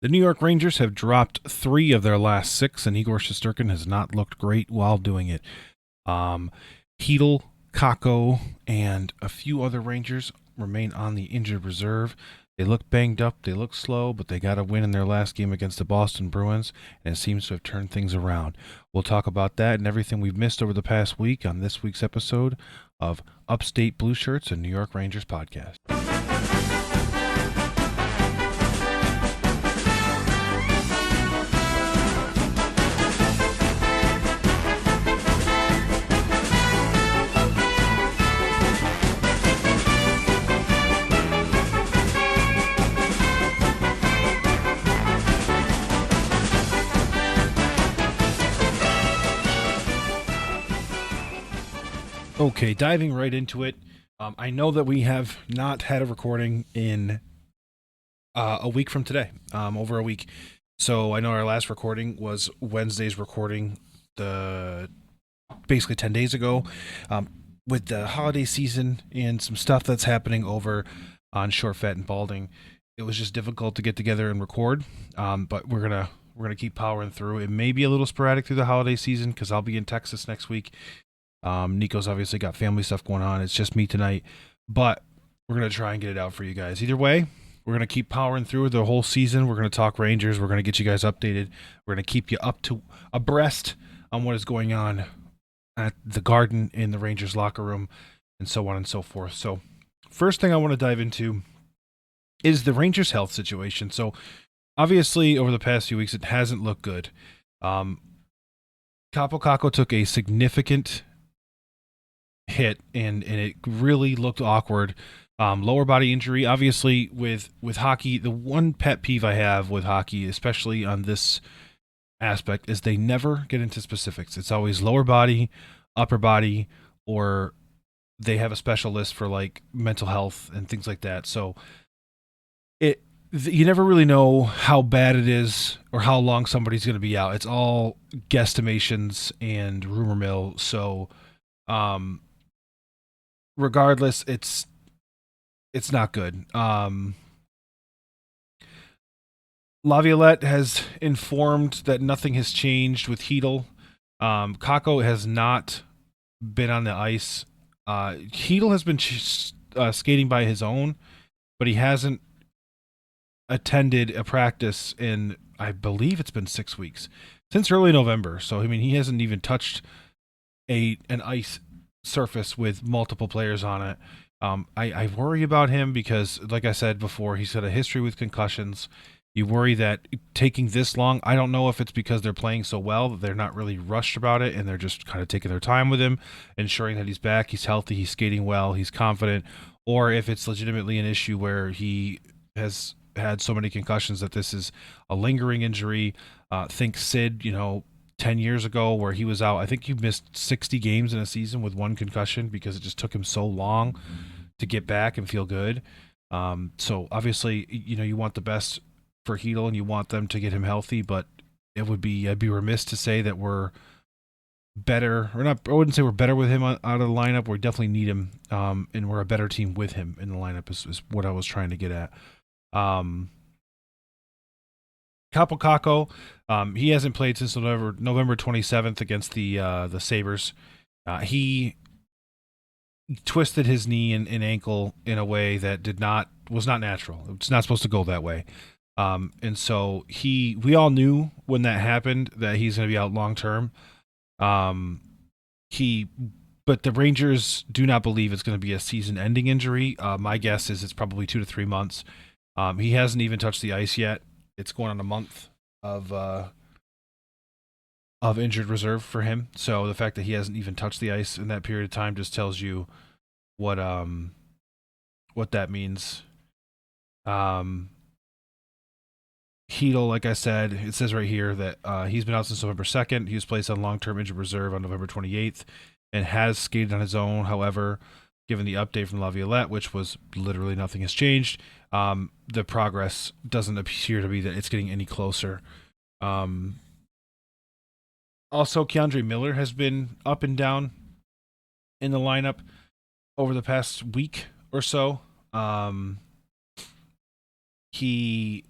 The New York Rangers have dropped 3 of their last 6, and Igor Shesterkin has not looked great while doing it. Um, Hedel, Kako, and a few other Rangers remain on the injured reserve. They look banged up, they look slow, but they got a win in their last game against the Boston Bruins, and it seems to have turned things around. We'll talk about that and everything we've missed over the past week on this week's episode of Upstate Blue Shirts and New York Rangers podcast. Okay, diving right into it. I know that we have not had a recording in a week from today, over a week. So I know our last recording was Wednesday's recording, basically 10 days ago. With the holiday season and some stuff that's happening over on Short, Fat, and Balding, it was just difficult to get together and record. But we're gonna keep powering through. It may be a little sporadic through the holiday season because I'll be in Texas next week. Nico's obviously got family stuff going on. It's just me tonight, but we're going to try and get it out for you guys. Either way, we're going to keep powering through the whole season. We're going to talk Rangers. We're going to get you guys updated. We're going to keep you abreast on what is going on at the Garden, in the Rangers locker room, and so on and so forth. So first thing I want to dive into is the Rangers health situation. So obviously over the past few weeks, it hasn't looked good. Kaapo Kakko took a significant hit and it really looked awkward. Lower body injury, obviously with hockey, the one pet peeve I have with hockey, especially on this aspect, is they never get into specifics. It's always lower body, upper body, or they have a special list for like mental health and things like that. So you never really know how bad it is or how long somebody's going to be out. It's all guesstimations and rumor mill. So regardless, it's not good. Laviolette has informed that nothing has changed with Hedel. Kako has not been on the ice. Hedel has been skating by his own, but he hasn't attended a practice in, I believe it's been 6 weeks, since early November. So I mean, he hasn't even touched an ice surface with multiple players on it. I worry about him because, like I said before, he's got a history with concussions. You worry that taking this long, I don't know if it's because they're playing so well that they're not really rushed about it and they're just kind of taking their time with him, ensuring that he's back, he's healthy, he's skating well, he's confident, or if it's legitimately an issue where he has had so many concussions that this is a lingering injury. Think Sid, 10 years ago where he was out. I think he missed 60 games in a season with one concussion because it just took him so long to get back and feel good. So obviously, you want the best for Hedel and you want them to get him healthy, but I'd be remiss to say that we're better, or not. I wouldn't say we're better with him out of the lineup. We definitely need him, and we're a better team with him in the lineup is what I was trying to get at. Kaapo Kakko, he hasn't played since November 27th against the Sabres. He twisted his knee and ankle in a way that was not natural. It's not supposed to go that way. And so we all knew when that happened that he's going to be out long term. But the Rangers do not believe it's going to be a season-ending injury. My guess is it's probably 2 to 3 months. He hasn't even touched the ice yet. It's going on a month of injured reserve for him. So the fact that he hasn't even touched the ice in that period of time just tells you what that means. Hedel, like I said, it says right here that he's been out since November 2nd. He was placed on long-term injured reserve on November 28th and has skated on his own. However, given the update from Laviolette, which was literally nothing has changed, the progress doesn't appear to be that it's getting any closer. Also, Keandre Miller has been up and down in the lineup over the past week or so. He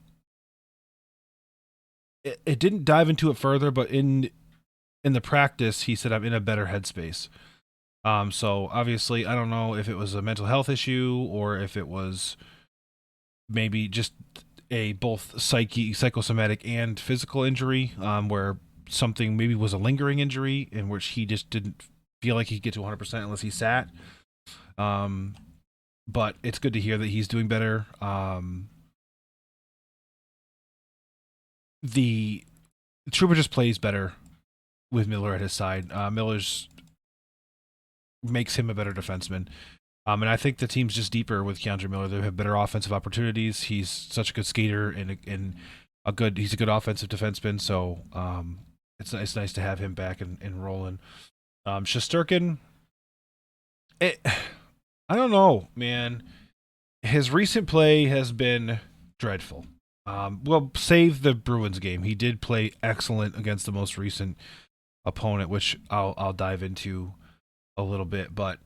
it didn't dive into it further, but in the practice, he said I'm in a better headspace. So obviously, I don't know if it was a mental health issue or if it was maybe just a both psychosomatic and physical injury, where something maybe was a lingering injury in which he just didn't feel like he'd get to 100% unless he sat. Um, but it's good to hear that he's doing better. The Trooper just plays better with Miller at his side. Miller's makes him a better defenseman. And I think the team's just deeper with Keandre Miller. They have better offensive opportunities. He's such a good skater and he's a good offensive defenseman. So it's nice to have him back and rolling. Shesterkin, I don't know, man. His recent play has been dreadful. Well, save the Bruins game. He did play excellent against the most recent opponent, which I'll dive into a little bit, but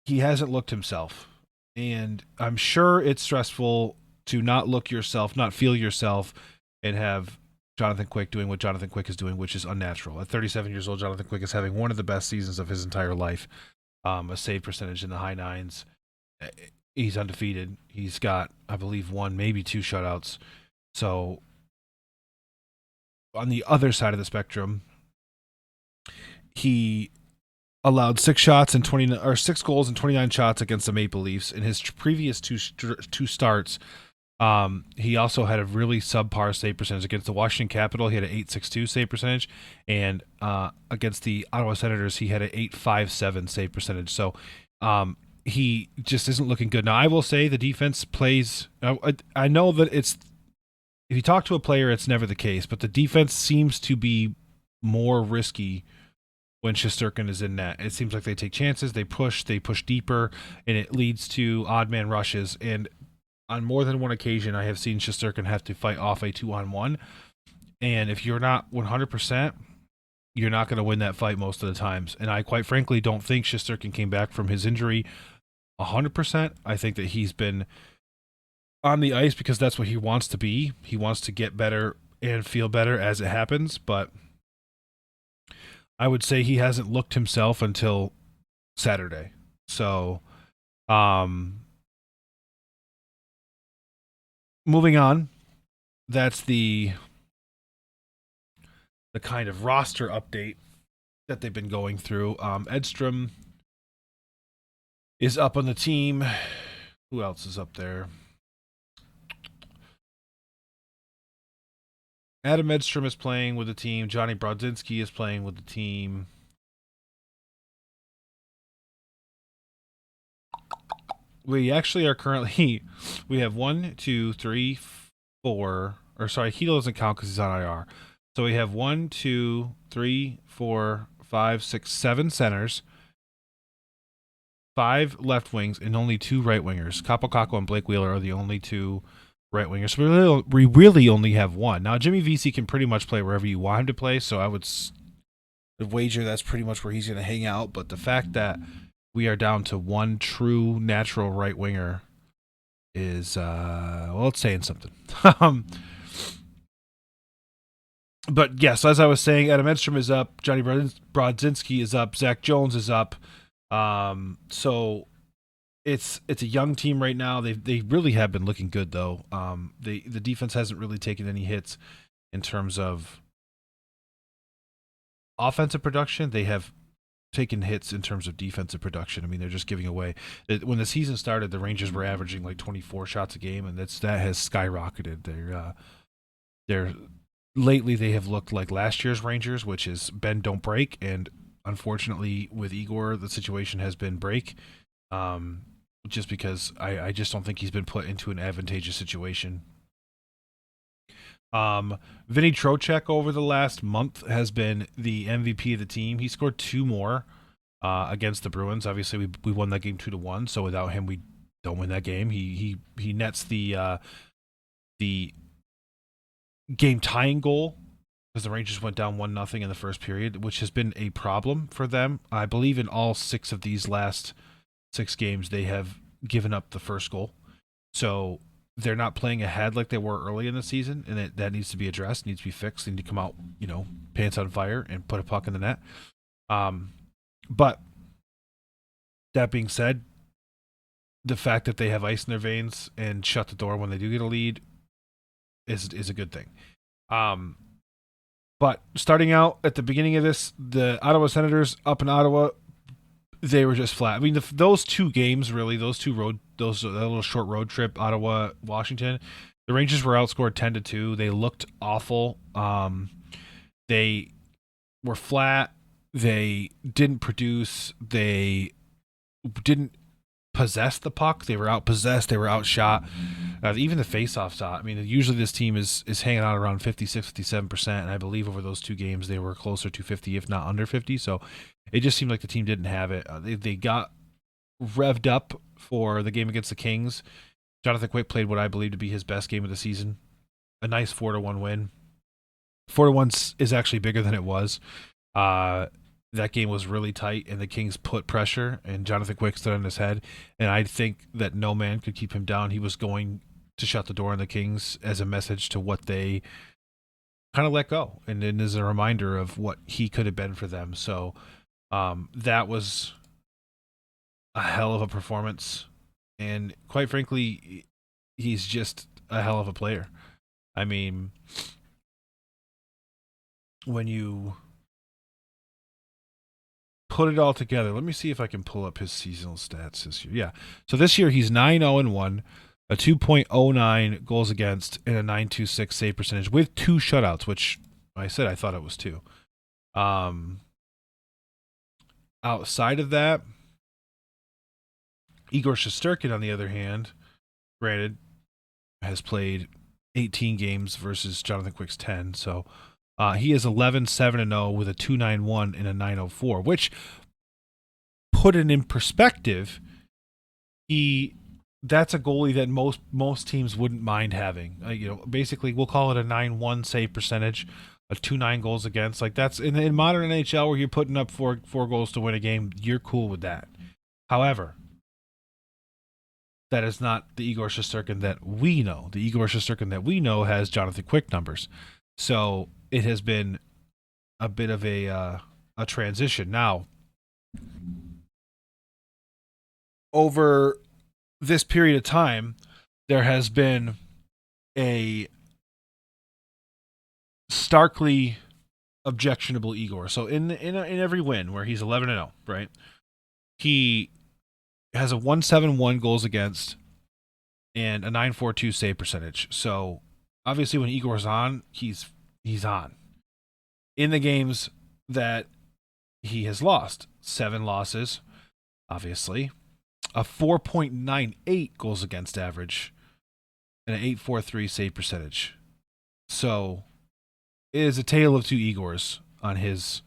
he hasn't looked himself. And I'm sure it's stressful to not look yourself, not feel yourself, and have Jonathan Quick doing what Jonathan Quick is doing, which is unnatural. At 37 years old, Jonathan Quick is having one of the best seasons of his entire life. A save percentage in the high nines. He's undefeated. He's got, I believe, one, maybe two shutouts. So on the other side of the spectrum, he allowed 6 goals and 29 shots against the Maple Leafs in his previous two starts. He also had a really subpar save percentage against the Washington Capitol. He had an .862 save percentage, and against the Ottawa Senators, he had an .857 save percentage. So he just isn't looking good. Now, I will say the defense plays. I know that if you talk to a player, it's never the case, but the defense seems to be more risky when Shesterkin is in net. It seems like they take chances, they push deeper, and it leads to odd man rushes. And on more than one occasion, I have seen Shesterkin have to fight off a 2-on-1. And if you're not 100%, you're not going to win that fight most of the times. And I quite frankly don't think Shesterkin came back from his injury 100%. I think that he's been on the ice because that's what he wants to be. He wants to get better and feel better as it happens, but I would say he hasn't looked himself until Saturday. So, moving on, that's the kind of roster update that they've been going through. Edstrom is up on the team. Who else is up there? Adam Edstrom is playing with the team. Johnny Brodzinski is playing with the team. We actually are currently, we have 1, 2, 3, 4, or sorry, Heedle doesn't count because he's on IR. So we have 1, 2, 3, 4, 5, 6, 7 centers, 5 left wings, and only 2 right wingers. Capo Caco and Blake Wheeler are the only 2 right wingers. So we really only have 1. Now, Jimmy Vesey can pretty much play wherever you want him to play, so I would wager that's pretty much where he's going to hang out. But the fact that we are down to 1 true natural right winger is, well, it's saying something. But yes, as I was saying, Adam Edstrom is up, Johnny Brodzinski is up, Zach Jones is up. So it's a young team right now. They really have been looking good though. The defense hasn't really taken any hits in terms of offensive production. They have taken hits in terms of defensive production. I mean, they're just giving away. When the season started, the Rangers were averaging like 24 shots a game, and that has skyrocketed. They're lately they have looked like last year's Rangers, which is bend don't break, and unfortunately with Igor, the situation has been break. Just because I just don't think he's been put into an advantageous situation. Vinny Trocheck over the last month has been the MVP of the team. He scored 2 more against the Bruins. Obviously, we won that game 2-1. So without him, we don't win that game. He nets the game tying goal because the Rangers went down 1-0 in the first period, which has been a problem for them. I believe in all 6 of these last 6 games, they have given up the first goal. So they're not playing ahead like they were early in the season, and that needs to be addressed, needs to be fixed. They need to come out, pants on fire and put a puck in the net. But that being said, the fact that they have ice in their veins and shut the door when they do get a lead is a good thing. But starting out at the beginning of this, the Ottawa Senators up in Ottawa, they were just flat. I mean, those two games, really, that little short road trip, Ottawa, Washington, the Rangers were outscored 10-2. They looked awful. They were flat. They didn't produce. They didn't possess the puck. They were outpossessed. They were outshot. Even the faceoff shot. I mean, usually this team is hanging out around 56, 57%, and I believe over those two games they were closer to 50, if not under 50. So it just seemed like the team didn't have it. They got revved up for the game against the Kings. Jonathan Quick played what I believe to be his best game of the season. A nice 4-1 win. 4-1 is actually bigger than it was. That game was really tight, and the Kings put pressure, and Jonathan Quick stood on his head. And I think that no man could keep him down. He was going to shut the door on the Kings as a message to what they kind of let go, and then as a reminder of what he could have been for them. So that was a hell of a performance, and quite frankly, he's just a hell of a player. I mean, when you put it all together, let me see if I can pull up his seasonal stats this year. Yeah, so this year he's 9-0-1, a 2.09 goals against, and a 9.26 save percentage with 2 shutouts, which I said I thought it was 2. Outside of that, Igor Shesterkin, on the other hand, granted, has played 18 games versus Jonathan Quick's 10, so he is 11-7-0 with a 2.91 and a 9.04, which, put it in perspective, that's a goalie that most teams wouldn't mind having. Basically, we'll call it a 9.1 save percentage, a 2.9 goals against. Like, that's in modern NHL where you're putting up four goals to win a game. You're cool with that. However, that is not the Igor Shesterkin that we know. The Igor Shesterkin that we know has Jonathan Quick numbers. So it has been a bit of a transition. Now, over this period of time, there has been a starkly objectionable Igor. So in every win where he's 11-0, right? He has a 1.71 goals against and a 9.42 save percentage. So obviously when Igor's on, he's on. In the games that he has lost, 7 losses, obviously, a 4.98 goals against average, and an 8.43 save percentage. So it is a tale of two Igors on his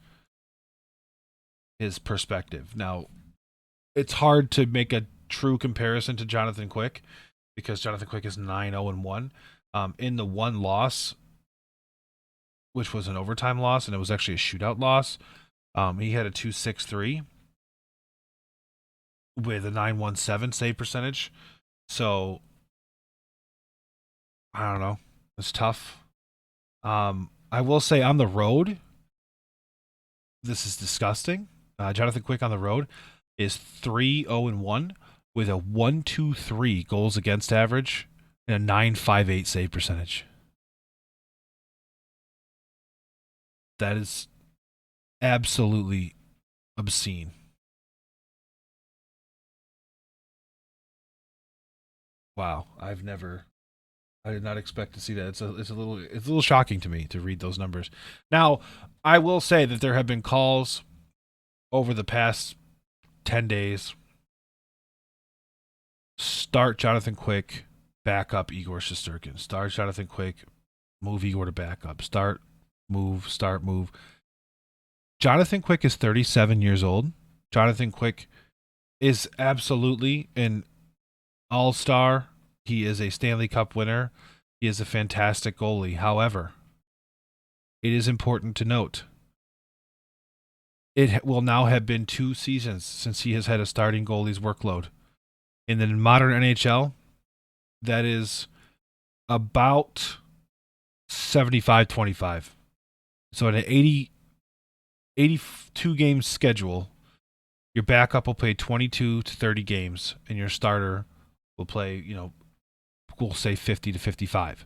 perspective. Now, it's hard to make a true comparison to Jonathan Quick because Jonathan Quick is 9-0-1. In the one loss, which was an overtime loss, and it was actually a shootout loss, he had a 2.63 with a 9.17 save percentage. So, I don't know. It's tough. I will say on the road, this is disgusting. Jonathan Quick on the road is 3-0-1 with a 1.23 goals against average and a 9.58 save percentage. That is absolutely obscene. Wow, I did not expect to see that. It's a little shocking to me to read those numbers. Now, I will say that there have been calls over the past 10 days. Start Jonathan Quick, back up Igor Shesterkin. Start Jonathan Quick, move Igor to back up. Start, move. Jonathan Quick is 37 years old. Jonathan Quick is absolutely an all-star. He is a Stanley Cup winner. He is a fantastic goalie. However, it is important to note, it will now have been 2 seasons since he has had a starting goalie's workload. In the modern NHL, that is about 75-25. So in an 82 game schedule, your backup will play 22 to 30 games, and your starter will play, we'll say 50 to 55.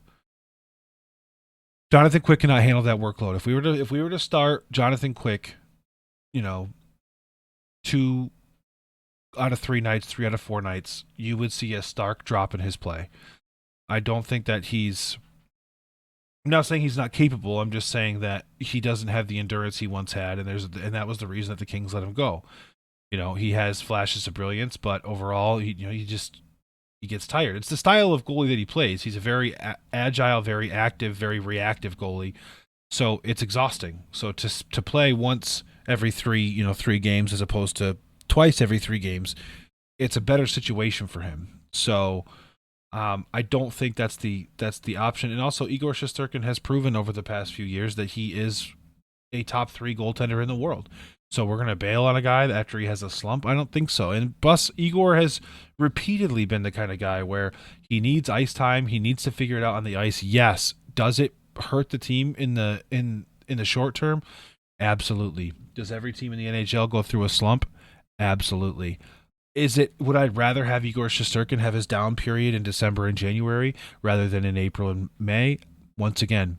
Jonathan Quick cannot handle that workload. If we were to start Jonathan Quick, you know, 2 out of 3 nights, 3 out of 4 nights, you would see a stark drop in his play. I don't think that he's. I'm not saying he's not capable. I'm just saying that he doesn't have the endurance he once had, and that was the reason that the Kings let him go. He has flashes of brilliance, but overall, he gets tired. It's the style of goalie that he plays. He's a very agile, very active, very reactive goalie. So it's exhausting. So to play once every 3 games as opposed to twice every 3 games, it's a better situation for him. So I don't think that's the option. And also, Igor Shesterkin has proven over the past few years that he is a top 3 goaltender in the world. So we're gonna bail on a guy after he has a slump? I don't think so. And plus, Igor has repeatedly been the kind of guy where he needs ice time. He needs to figure it out on the ice. Yes, does it hurt the team in the short term? Absolutely. Does every team in the NHL go through a slump? Absolutely. Would I rather have Igor Shesterkin have his down period in December and January rather than in April and May? Once again,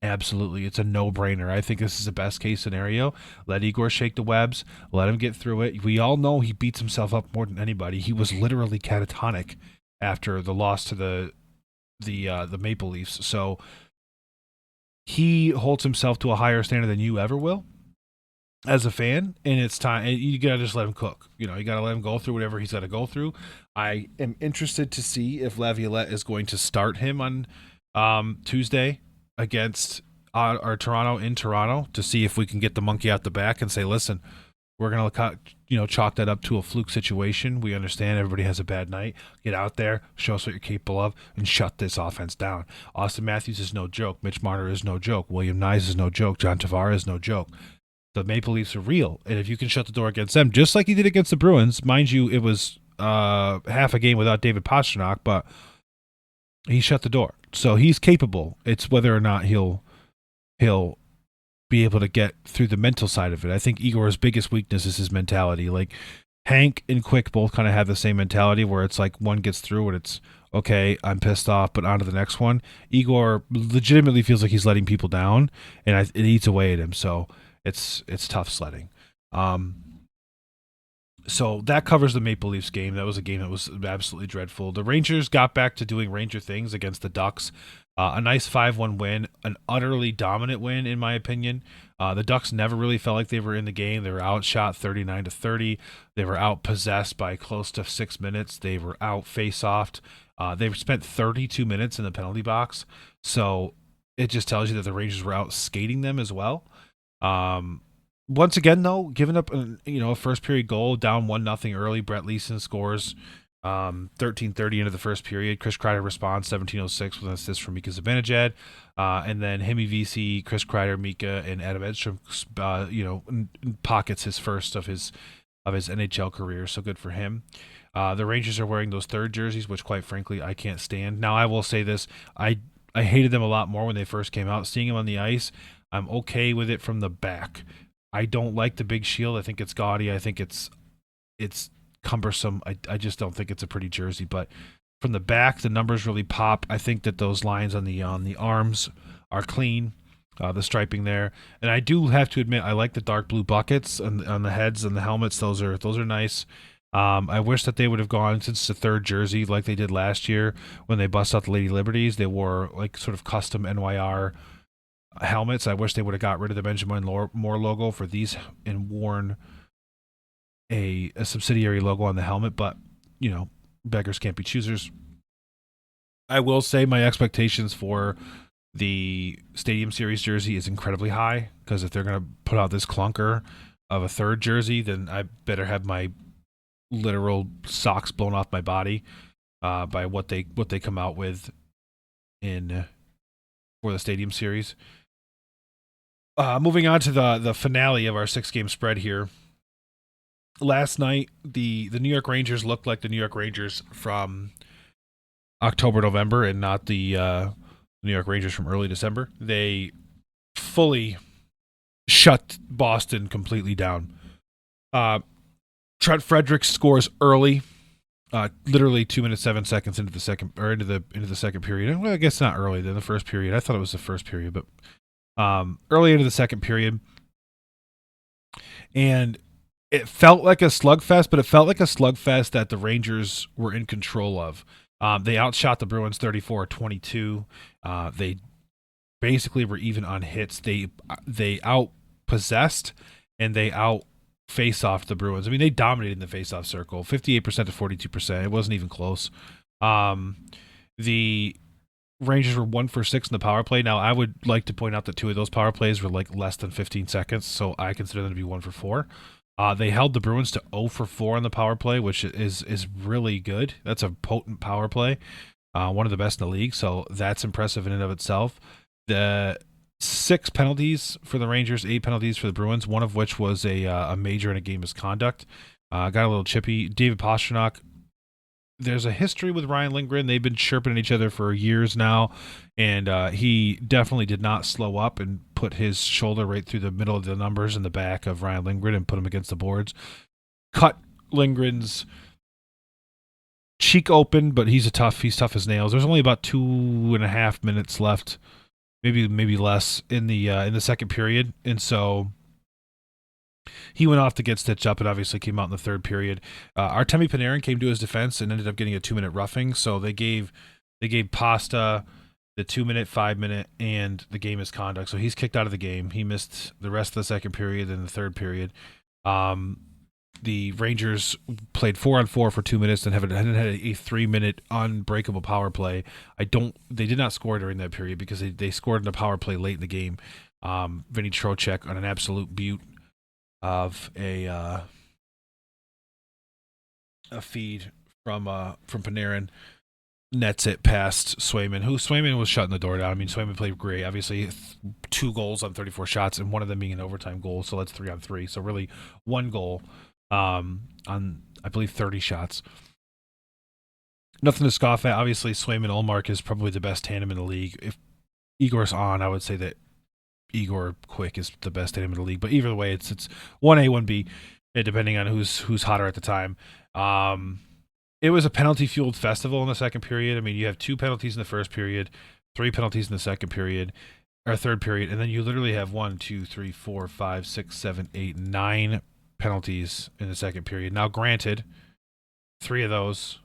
absolutely. It's a no-brainer. I think this is the best case scenario. Let Igor shake the webs. Let him get through it. We all know he beats himself up more than anybody. He was literally catatonic after the loss to the Maple Leafs. So he holds himself to a higher standard than you ever will as a fan, and it's time. You gotta just let him cook. You gotta let him go through whatever he's got to go through. I am interested to see if Laviolette is going to start him on Tuesday against our Toronto in Toronto to see if we can get the monkey out the back and say, listen, we're gonna chalk that up to a fluke situation. We understand everybody has a bad night. Get out there, show us what you're capable of, and shut this offense down. Austin Matthews is no joke. Mitch Marner is no joke. William Nyes is no joke. John Tavares is no joke. The Maple Leafs are real, and if you can shut the door against them, just like he did against the Bruins, mind you, it was half a game without David Pastrnak, but he shut the door, so he's capable. It's whether or not he'll be able to get through the mental side of it. I think Igor's biggest weakness is his mentality. Like Hank and Quick both kind of have the same mentality, where it's like one gets through and it's okay, I'm pissed off, but on to the next one. Igor legitimately feels like he's letting people down, and it eats away at him. So it's tough sledding. So that covers the Maple Leafs game. That was a game that was absolutely dreadful. The Rangers got back to doing Ranger things against the Ducks. A nice 5-1 win, an utterly dominant win, in my opinion. The Ducks never really felt like they were in the game. They were outshot 39-30. They were outpossessed by close to 6 minutes. They were out face-offed. They spent 32 minutes in the penalty box. So it just tells you that the Rangers were out skating them as well. Once again, though, giving up a first period goal, down 1-0 early. Brett Leeson scores 13:30 into the first period. Chris Kreider responds 17:06 with an assist from Mika Zibanejad, and then Hemi VC, Chris Kreider, Mika, and Adam Edstrom, pockets his first of his NHL career. So good for him. The Rangers are wearing those third jerseys, which quite frankly I can't stand. Now I will say this: I hated them a lot more when they first came out. Seeing them on the ice, I'm okay with it from the back. I don't like the big shield. I think it's gaudy. I think it's cumbersome. I just don't think it's a pretty jersey. But from the back, the numbers really pop. I think that those lines on the arms are clean, the striping there. And I do have to admit, I like the dark blue buckets on the heads and the helmets. Those are nice. I wish that they would have gone since the third jersey like they did last year when they bust out the Lady Liberties. They wore like sort of custom NYR helmets. I wish they would have got rid of the Benjamin Moore logo for these and worn a subsidiary logo on the helmet, but beggars can't be choosers. I will say my expectations for the Stadium Series jersey is incredibly high, because if they're going to put out this clunker of a third jersey, then I better have my literal socks blown off my body by what they come out with for the Stadium Series. Moving on to the finale of our 6-game spread here. Last night, the New York Rangers looked like the New York Rangers from October, November, and not the New York Rangers from early December. They fully shut Boston completely down. Uh, Trent Frederick scores early, literally 2 minutes 7 seconds into the second or into the second period. Well, I guess not early. Then the first period. I thought it was the first period, but early into the second period, and it felt like a slugfest, but it felt like a slugfest that the Rangers were in control of. They outshot the Bruins 34-22. They basically were even on hits. They outpossessed and they out face off the Bruins. I mean, they dominated in the face off circle, 58% to 42%. It wasn't even close. The Rangers were 1 for 6 in the power play. Now, I would like to point out that 2 of those power plays were like less than 15 seconds, so I consider them to be 1 for 4. They held the Bruins to 0 for 4 on the power play, which is really good. That's a potent power play, one of the best in the league, so that's impressive in and of itself. The 6 penalties for the Rangers, 8 penalties for the Bruins, one of which was a major in a game misconduct. Got a little chippy. David Pastrnak, there's a history with Ryan Lindgren. They've been chirping at each other for years now, and he definitely did not slow up and put his shoulder right through the middle of the numbers in the back of Ryan Lindgren and put him against the boards. Cut Lindgren's cheek open, but he's tough as nails. There's only about 2.5 minutes left, maybe less in the second period, and so he went off to get stitched up and obviously came out in the third period. Artemi Panarin came to his defense and ended up getting a 2-minute roughing. So they gave Pasta the 2-minute, 5-minute, and the game misconduct. So he's kicked out of the game. He missed the rest of the second period and the third period. The Rangers played 4-on-4 for 2 minutes and had a 3-minute unbreakable power play. They did not score during that period because they scored in a power play late in the game. Vinny Trocheck on an absolute beaut of a feed from Panarin, nets it past Swayman, who Swayman was shutting the door down. I mean, Swayman played great. Obviously, 2 goals on 34 shots, and one of them being an overtime goal, so that's 3-on-3. So really, 1 goal on, I believe, 30 shots. Nothing to scoff at. Obviously, Swayman Ullmark is probably the best tandem in the league. If Igor's on, I would say that Igor Quick is the best tandem in the league. But either way, it's 1A, 1B, depending on who's hotter at the time. It was a penalty-fueled festival in the second period. I mean, you have 2 penalties in the first period, 3 penalties in the second period, or third period, and then you literally have 1, 2, 3, 4, 5, 6, 7, 8, 9 penalties in the second period. Now, granted, 2 of those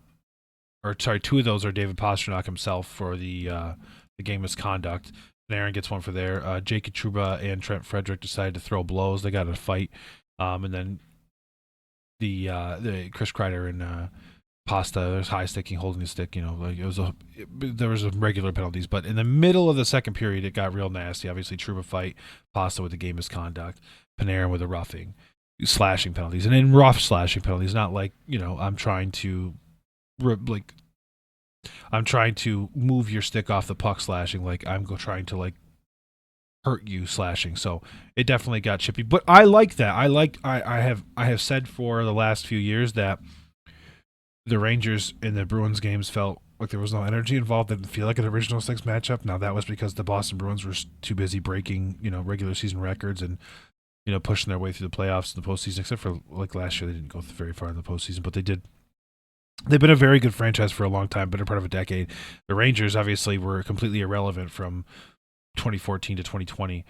are David Pastrnak himself for the game misconduct. Aaron gets 1 for there. Jake Truba and Trent Frederick decided to throw blows. They got in a fight, and then the Chris Kreider and Pasta, there's high sticking, holding the stick. Like there was some regular penalties, but in the middle of the second period, it got real nasty. Obviously, Truba fight, Pasta with the game misconduct, Panarin with a roughing, slashing penalties, and in rough slashing penalties, not like I'm trying to move your stick off the puck slashing, like I'm trying to hurt you slashing. So it definitely got chippy, but I like that. I have said for the last few years that the Rangers in the Bruins games felt like there was no energy involved. It didn't feel like an original 6 matchup. Now that was because the Boston Bruins were too busy breaking regular season records and pushing their way through the playoffs and the postseason. Except for like last year, they didn't go very far in the postseason, but they did. They've been a very good franchise for a long time, better part of a decade. The Rangers obviously were completely irrelevant from 2014 to 2020.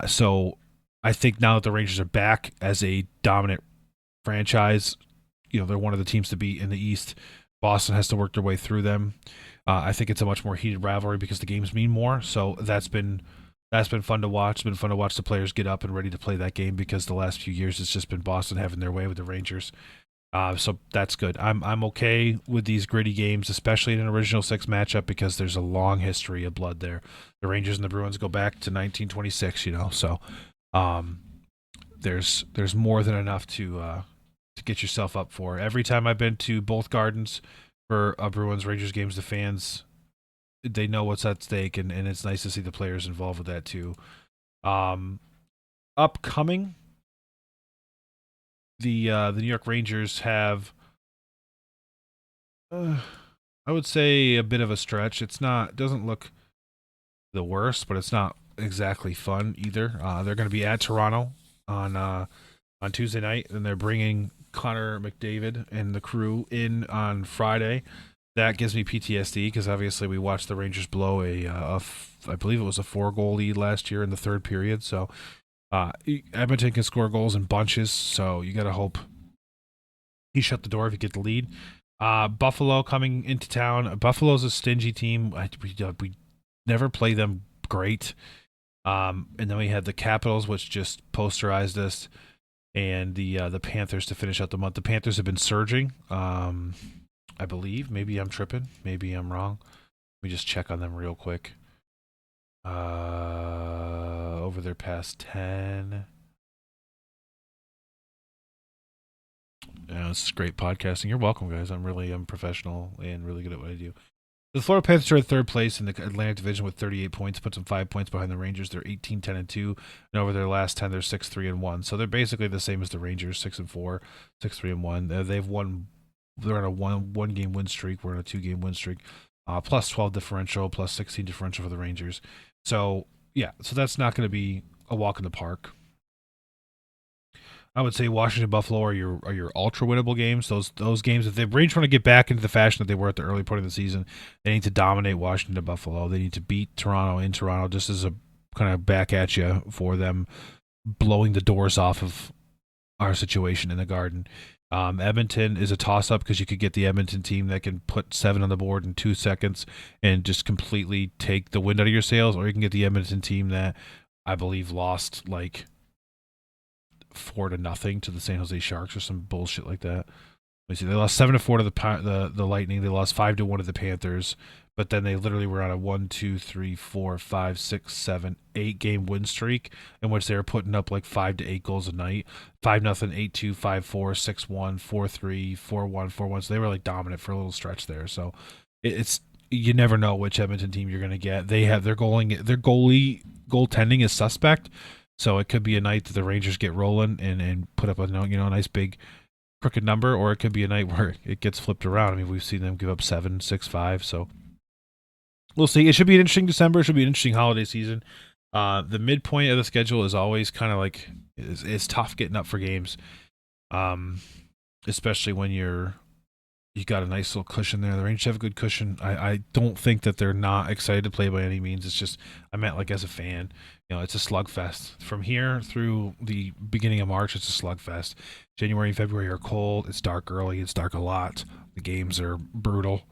So I think now that the Rangers are back as a dominant franchise, they're one of the teams to beat in the East. Boston has to work their way through them. I think it's a much more heated rivalry because the games mean more. So that's been fun to watch. It's been fun to watch the players get up and ready to play that game because the last few years it's just been Boston having their way with the Rangers. So that's good. I'm okay with these gritty games, especially in an original 6 matchup because there's a long history of blood there. The Rangers and the Bruins go back to 1926, so there's more than enough to get yourself up for. Every time I've been to both Gardens for a Bruins Rangers games, the fans, they know what's at stake, and it's nice to see the players involved with that too. Upcoming, the New York Rangers have I would say a bit of a stretch. It doesn't look the worst, but it's not exactly fun either. They're going to be at Toronto on Tuesday night, and they're bringing Connor McDavid and the crew in on Friday. That gives me PTSD because obviously we watched the Rangers blow I believe it was a 4-goal lead last year in the third period. So Edmonton can score goals in bunches, so you got to hope he shut the door if you get the lead. Buffalo coming into town. Buffalo's a stingy team. We never play them great. And then we had the Capitals, which just posterized us, and the Panthers to finish out the month. The Panthers have been surging. I believe. Maybe I'm tripping. Maybe I'm wrong. Let me just check on them real quick. Over their past 10. Yeah, this is great podcasting. You're welcome, guys. I'm professional and really good at what I do. The Florida Panthers are in third place in the Atlantic Division with 38 points, puts them 5 points behind the Rangers. They're 18-10-2, and over their last 10, they're 6-3-1. So they're basically the same as the Rangers, 6-4, 6-3-1. They've won. They're on a one game win streak. We're on a 2-game win streak, plus 12 differential, plus 16 differential for the Rangers. So yeah, so that's not going to be a walk in the park. I would say Washington Buffalo are your ultra winnable games. Those games, if the Rangers want to get back into the fashion that they were at the early part of the season, they need to dominate Washington Buffalo. They need to beat Toronto in Toronto, just as a kind of back at you for them blowing the doors off of our situation in the Garden. Edmonton is a toss-up because you could get the Edmonton team that can put 7 on the board in 2 seconds and just completely take the wind out of your sails, or you can get the Edmonton team that I believe lost like 4-0 to the San Jose Sharks or some bullshit like that. Let me see. They lost 7-4 to the Lightning. They lost 5-1 to the Panthers. But then they literally were on a 1, 2, 3, 4, 5, 6, 7, 8 game win streak in which they were putting up like 5 to 8 goals a night. 5-0, 8-2, 5-4, 6-1, 4-3, 4-1, 4-1. So they were like dominant for a little stretch there. So it's you never know which Edmonton team you're going to get. They have their goaltending is suspect. So it could be a night that the Rangers get rolling and put up a nice big crooked number, or it could be a night where it gets flipped around. I mean, we've seen them give up 7, 6, 5. So we'll see. It should be an interesting December. It should be an interesting holiday season. The midpoint of the schedule is always kind of like it's tough getting up for games, especially when you got a nice little cushion there. The Rangers have a good cushion. I don't think that they're not excited to play by any means. It's just I meant like as a fan, it's a slugfest. From here through the beginning of March, it's a slugfest. January and February are cold. It's dark early. It's dark a lot. The games are brutal.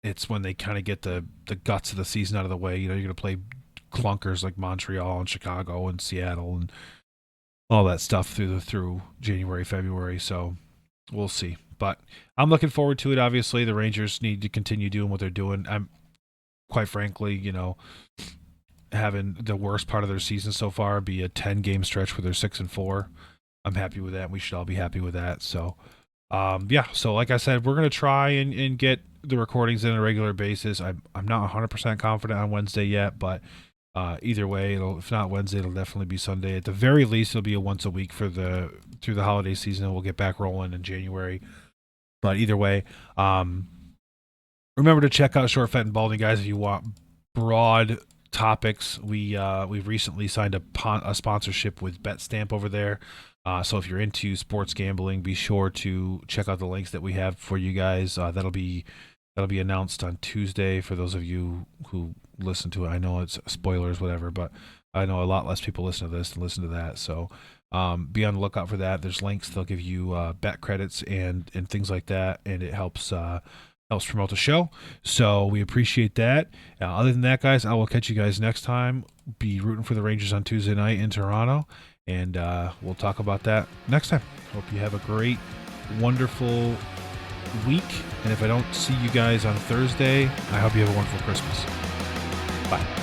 It's when they kind of get the guts of the season out of the way. You're going to play clunkers like Montreal and Chicago and Seattle and all that stuff through January, February. So we'll see. But I'm looking forward to it. Obviously, the Rangers need to continue doing what they're doing. I'm quite frankly, having the worst part of their season so far be a 10-game stretch where they're 6-4. I'm happy with that. We should all be happy with that. So, yeah. So, like I said, we're gonna try and get the recordings in on a regular basis. I'm not 100% confident on Wednesday yet, but either way, if not Wednesday, it'll definitely be Sunday. At the very least, it'll be a once a week through the holiday season. We'll get back rolling in January. But either way, remember to check out Short, Fat, and Balding, guys, if you want broad topics. We've recently signed a sponsorship with BetStamp over there. So if you're into sports gambling, be sure to check out the links that we have for you guys. That'll be announced on Tuesday for those of you who listen to it. I know it's spoilers, whatever, but I know a lot less people listen to this than listen to that. So be on the lookout for that. There's links. They'll give you bet credits and things like that, and it helps promote the show. So we appreciate that. Other than that, guys, I will catch you guys next time. Be rooting for the Rangers on Tuesday night in Toronto, and we'll talk about that next time. Hope you have a great, wonderful week, and if I don't see you guys on Thursday, I hope you have a wonderful Christmas. Bye.